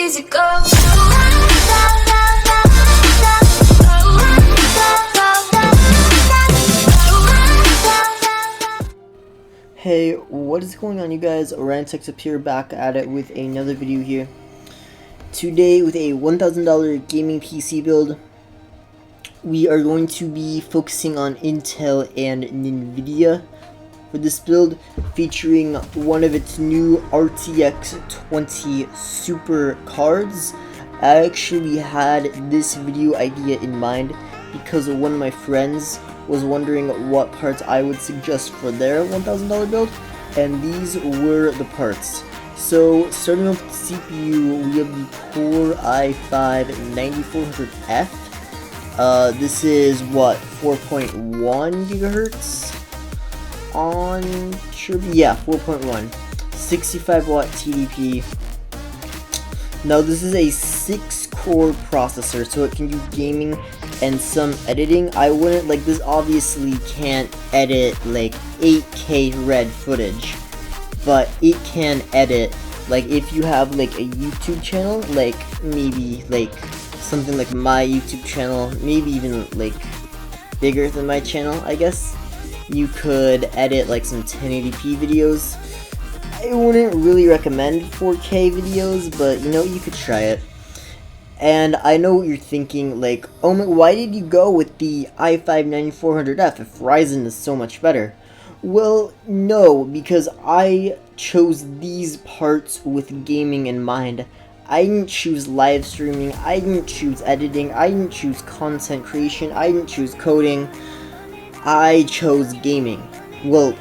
easy go. Hey, what is going on, you guys? Orantix up here, back at it with another video here. Today with a $1,000 gaming PC build. We are going to be focusing on Intel and Nvidia for this build, featuring one of its new RTX 20 Super cards. I actually had this video idea in mind because one of my friends was wondering what parts I would suggest for their $1,000 build, and these were the parts. So starting off with the CPU, we have the Core i5-9400F. This is what, 4.1 gigahertz on Kirby? Yeah, 4.1, 65 watt TDP. Now this is a 6-core processor, so it can do gaming and some editing. I wouldn't, like, this obviously can't edit like 8K red footage, but it can edit, like, if you have like a YouTube channel, like maybe like something like my YouTube channel, maybe even like bigger than my channel, I guess, you could edit like some 1080p videos. I wouldn't really recommend 4K videos, but you know, you could try it. And I know what you're thinking, like, oh my, why did you go with the i5-9400F if Ryzen is so much better? Well, no, because I chose these parts with gaming in mind. I didn't choose live streaming, I didn't choose editing, I didn't choose content creation, I didn't choose coding. I chose gaming. Well,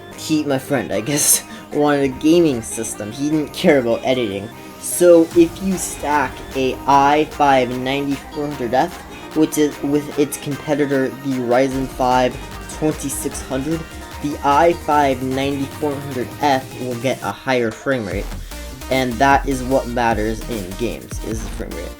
my friend, I guess, wanted a gaming system. He didn't care about editing. So if you stack a i5-9400F, which is with its competitor, the Ryzen 5 2600, the i5-9400F will get a higher frame rate, and that is what matters in games, is the frame rate.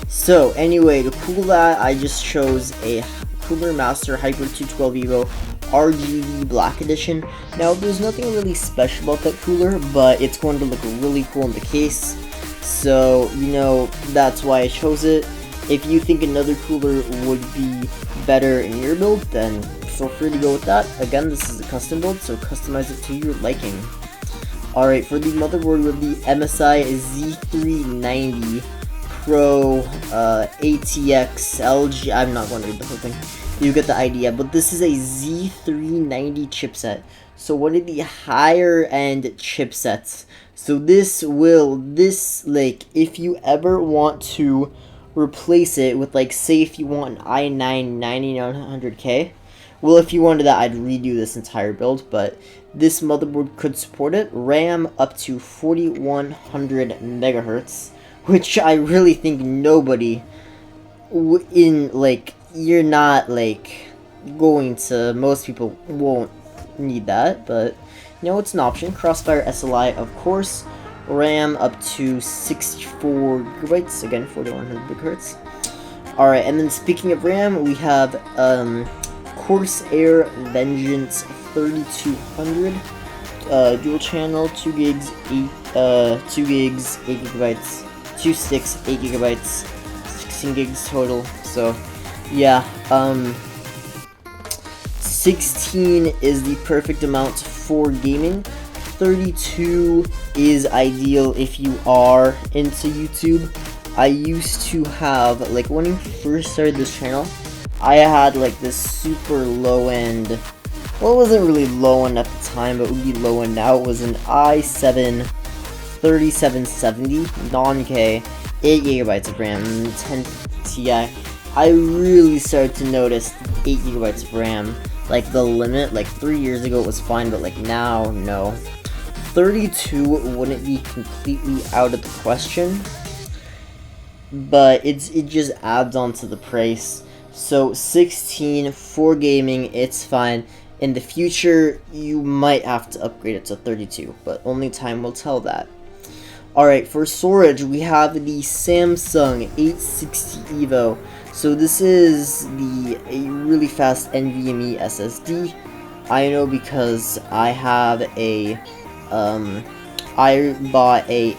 So anyway, to cool that, I just chose a Cooler Master Hyper 212 Evo RGB Black Edition. Now, there's nothing really special about that cooler, but it's going to look really cool in the case. So, you know, that's why I chose it. If you think another cooler would be better in your build, then feel free to go with that. Again, this is a custom build, so customize it to your liking. Alright, for the motherboard, we have the MSI Z390 Pro ATX LG. I'm not going to read the whole thing. You get the idea, but this is a Z390 chipset. So one of the higher end chipsets. So this, like, if you ever want to replace it with, like, say if you want an i9-9900K, well, if you wanted that, I'd redo this entire build, but this motherboard could support it. RAM up to 4100 megahertz, which I really think nobody you're not, like, going to, most people won't need that, but, you know, it's an option. Crossfire SLI, of course. RAM up to 64 gigabytes, again, 4100 megahertz. Alright, and then speaking of RAM, we have, Corsair Vengeance 3200, dual channel, 2 gigs, 8 gigabytes, 2 sticks, 8 gigabytes, 16 gigs total. So yeah, 16 is the perfect amount for gaming. 32 is ideal if you are into YouTube. I used to have, like, when I first started this channel, I had like this super low end, well, it wasn't really low end at the time, but it would be low end now. It was an i7 3770 non-K, 8 gigabytes of RAM, 10 Ti. I really started to notice 8 gigabytes of RAM, like the limit. Like 3 years ago it was fine, but like now, no. 32 wouldn't be completely out of the question, but it just adds on to the price. So 16 for gaming, it's fine. In the future, you might have to upgrade it to 32, but only time will tell that. Alright, for storage, we have the Samsung 860 EVO. So this is a really fast NVMe SSD. I know because I have I bought a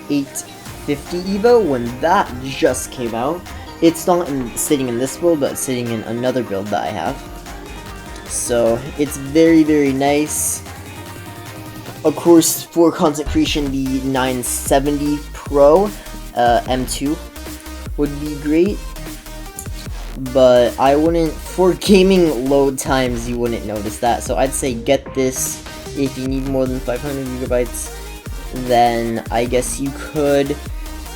2050 EVO when that just came out. It's not sitting in this build, but it's sitting in another build that I have. So it's very, very nice. Of course, for content creation, the 970 Pro M2 would be great. But I wouldn't, for gaming load times, you wouldn't notice that. So I'd say get this if you need more than 500 gigabytes. Then I guess you could,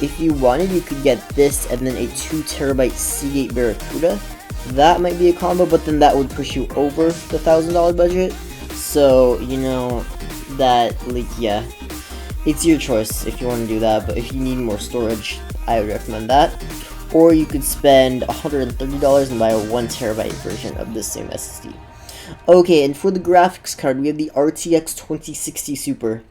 if you wanted, you could get this and then a 2 terabyte Seagate Barracuda. That might be a combo, but then that would push you over the $1,000 budget. So, you know, that, like, yeah, it's your choice if you want to do that. But if you need more storage, I would recommend that. Or you could spend $130 and buy a 1 terabyte version of this same SSD. Okay, and for the graphics card, we have the RTX 2060 Super.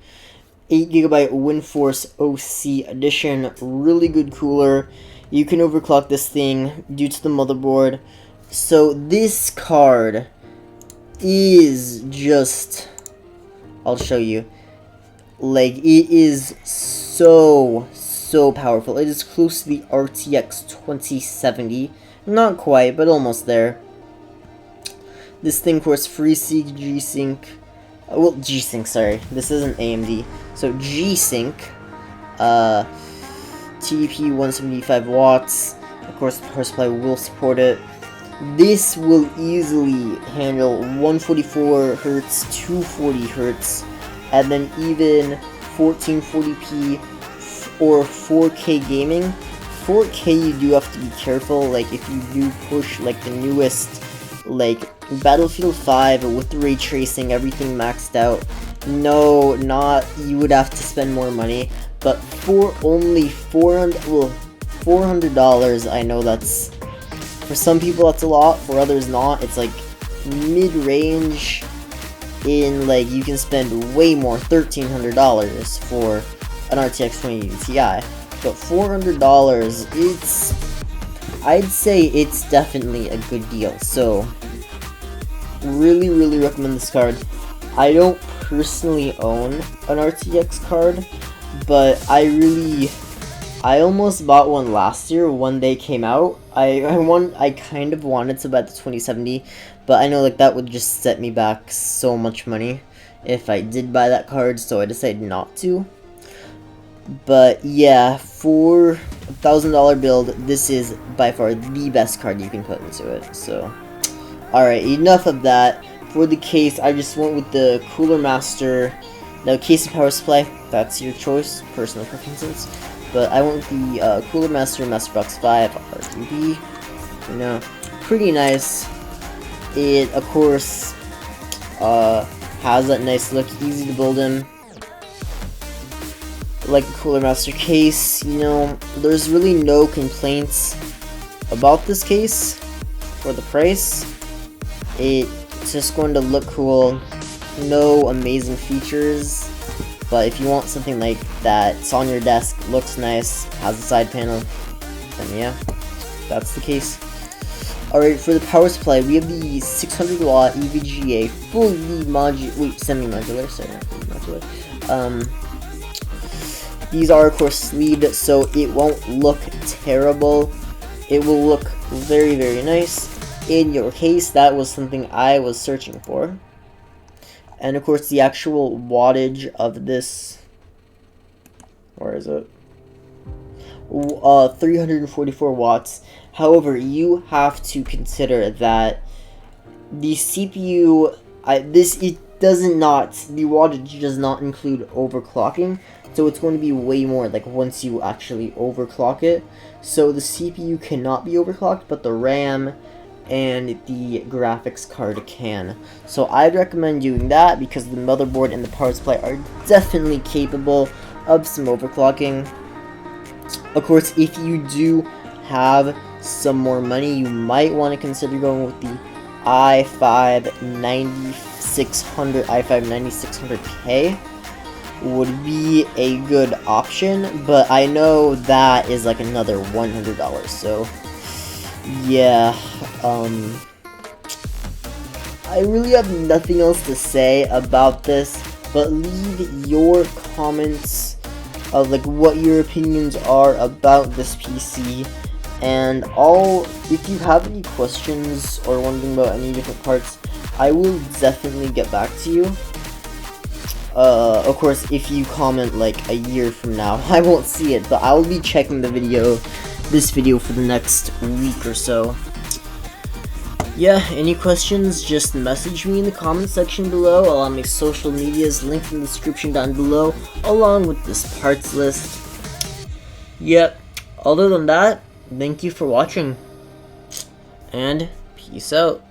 8GB WindForce OC edition, really good cooler. You can overclock this thing due to the motherboard. So this card is just, I'll show you. Like, it is so powerful. It is close to the RTX 2070. Not quite, but almost there. This thing, of course, FreeSync, G-Sync. Well, G-Sync, sorry. This isn't AMD. So G-Sync, TDP 175 watts. Of course, the power supply will support it. This will easily handle 144 Hz, 240 Hz, and then even 1440p or 4K gaming. 4K, you do have to be careful. Like, if you do push like the newest, like Battlefield 5 with the ray tracing, everything maxed out. No, you would have to spend more money. But for only $400, I know that's, for some people that's a lot, for others not. It's like mid-range in, like, you can spend way more, $1,300 for an RTX 2080 Ti. But $400, I'd say it's definitely a good deal. So really recommend this card. I don't personally own an RTX card, but I almost bought one last year when they came out. I kind of wanted to buy the 2070, but I know like that would just set me back so much money if I did buy that card, so I decided not to. But yeah, for a $1,000 build, this is by far the best card you can put into it. So, alright, enough of that. For the case, I just went with the Cooler Master. Now, case and power supply, that's your choice, personal preferences. But I went with the Cooler Master Masterbox 5 RGB. You know, pretty nice. It, of course, has that nice look, easy to build in. Like a Cooler Master case, you know, there's really no complaints about this case for the price. It's just going to look cool, no amazing features, but if you want something like that, it's on your desk, looks nice, has a side panel, then yeah, that's the case. Alright, for the power supply, we have the 600 watt EVGA semi-modular, sorry, not modular. These are, of course, sleeved, so it won't look terrible. It will look very nice. In your case, that was something I was searching for. And, of course, the actual wattage of this... Where is it? 344 watts. However, you have to consider that the CPU... the wattage does not include overclocking. So it's going to be way more, like, once you actually overclock it. So the CPU cannot be overclocked, but the RAM and the graphics card can. So I'd recommend doing that because the motherboard and the power supply are definitely capable of some overclocking. Of course, if you do have some more money, you might want to consider going with the i5-9600K. Would be a good option, but I know that is like another $100, so yeah, I really have nothing else to say about this, but leave your comments like what your opinions are about this PC. And if you have any questions or wondering about any different parts, I will definitely get back to you. Of course, if you comment like a year from now, I won't see it, but I will be checking this video for the next week or so. Yeah, any questions, just message me in the comment section below. I'll have my social medias linked in the description down below, along with this parts list. Yep, other than that, thank you for watching, and peace out.